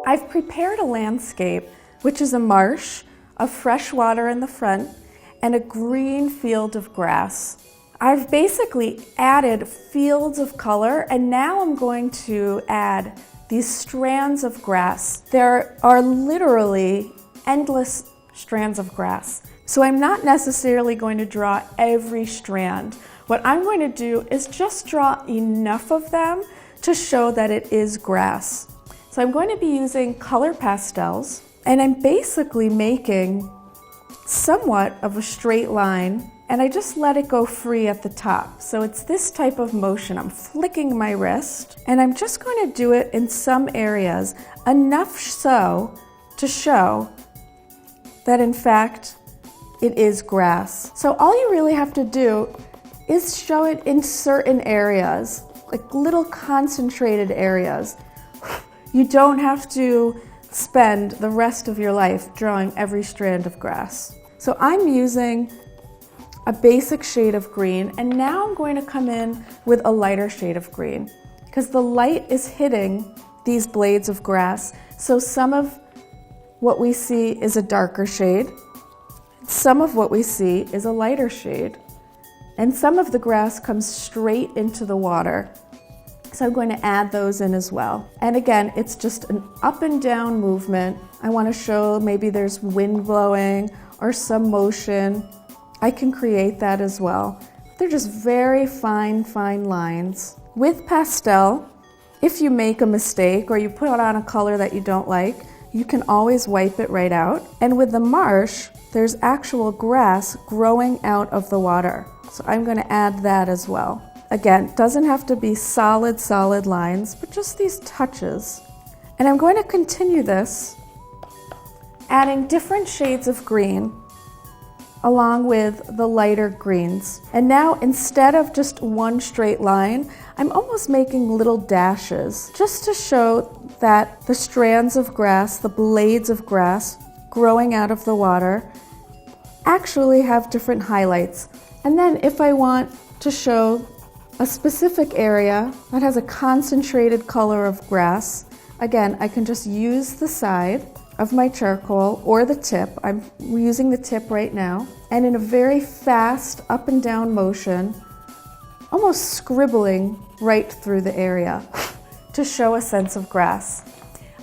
I've prepared a landscape, which is a marsh of fresh water in the front and a green field of grass. I've basically added fields of color, and now I'm going to add these strands of grass. There are literally endless strands of grass. So I'm not necessarily going to draw every strand. What I'm going to do is just draw enough of them to show that it is grass. So I'm going to be using color pastels, and I'm basically making somewhat of a straight line, and I just let it go free at the top. So it's this type of motion. I'm flicking my wrist, and I'm just going to do it in some areas, enough so to show that in fact it is grass. So all you really have to do is show it in certain areas, like little concentrated areas. You don't have to spend the rest of your life drawing every strand of grass. So I'm using a basic shade of green, and now I'm going to come in with a lighter shade of green because the light is hitting these blades of grass. So some of what we see is a darker shade, some of what we see is a lighter shade, and some of the grass comes straight into the water. So I'm going to add those in as well. And again, it's just an up and down movement. I want to show maybe there's wind blowing or some motion. I can create that as well. They're just very fine lines. With pastel, if you make a mistake or you put on a color that you don't like, you can always wipe it right out. And with the marsh, there's actual grass growing out of the water. So I'm going to add that as well. Again, doesn't have to be solid lines, but just these touches. And I'm going to continue this, adding different shades of green along with the lighter greens. And now instead of just one straight line, I'm almost making little dashes just to show that the strands of grass, the blades of grass growing out of the water actually have different highlights. And then if I want to show a specific area that has a concentrated color of grass, again, I can just use the side of my charcoal or the tip. I'm using the tip right now, and in a very fast up and down motion, almost scribbling right through the area to show a sense of grass.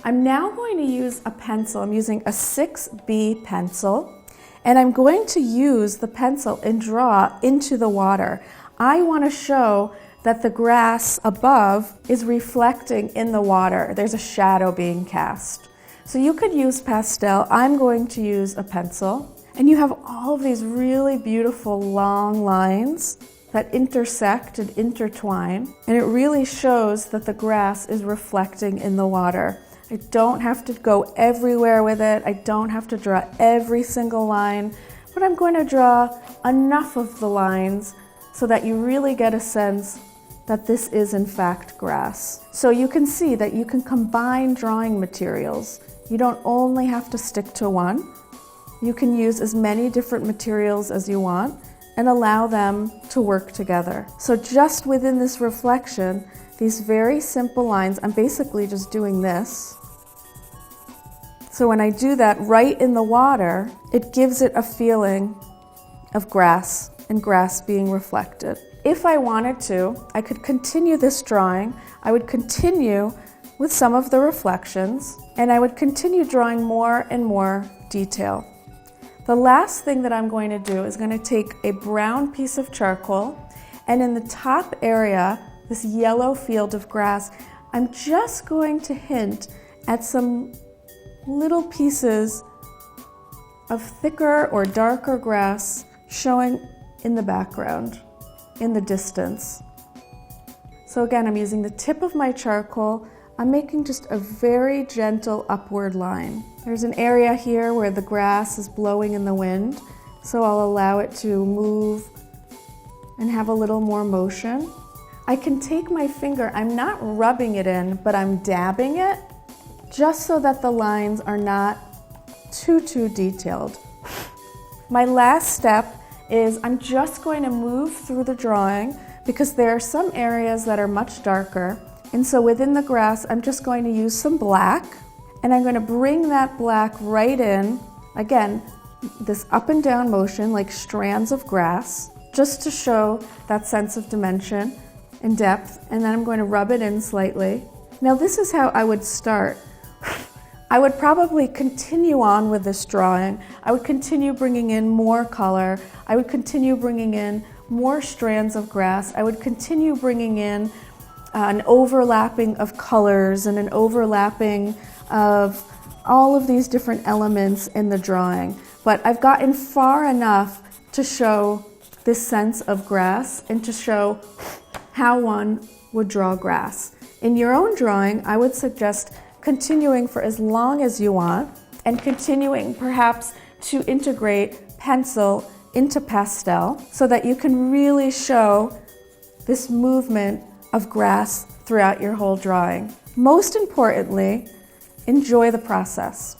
I'm now going to use a pencil. I'm using a 6B pencil, and I'm going to use the pencil and draw into the water. I want to show that the grass above is reflecting in the water. There's a shadow being cast. So you could use pastel. I'm going to use a pencil. And you have all of these really beautiful long lines that intersect and intertwine. And it really shows that the grass is reflecting in the water. I don't have to go everywhere with it. I don't have to draw every single line, but I'm going to draw enough of the lines so that you really get a sense that this is in fact grass. So you can see that you can combine drawing materials. You don't only have to stick to one. You can use as many different materials as you want and allow them to work together. So just within this reflection, these very simple lines, I'm basically just doing this. So when I do that right in the water, it gives it a feeling of grass and grass being reflected. If I wanted to, I could continue this drawing. I would continue with some of the reflections, and I would continue drawing more and more detail. The last thing that I'm going to do is going to take a brown piece of charcoal, and in the top area, this yellow field of grass, I'm just going to hint at some little pieces of thicker or darker grass showing in the background, in the distance. So again, I'm using the tip of my charcoal. I'm making just a very gentle upward line. There's an area here where the grass is blowing in the wind, so I'll allow it to move and have a little more motion. I can take my finger, I'm not rubbing it in, but I'm dabbing it just so that the lines are not too detailed. My last step is I'm just going to move through the drawing because there are some areas that are much darker. And so within the grass, I'm just going to use some black, and I'm going to bring that black right in. Again, this up and down motion like strands of grass, just to show that sense of dimension and depth, and then I'm going to rub it in slightly. Now this is how I would start. I would probably continue on with this drawing. I would continue bringing in more color. I would continue bringing in more strands of grass. I would continue bringing in an overlapping of colors and an overlapping of all of these different elements in the drawing. But I've gotten far enough to show this sense of grass and to show how one would draw grass. In your own drawing, I would suggest continuing for as long as you want and continuing perhaps to integrate pencil into pastel so that you can really show this movement of grass throughout your whole drawing. Most importantly, enjoy the process.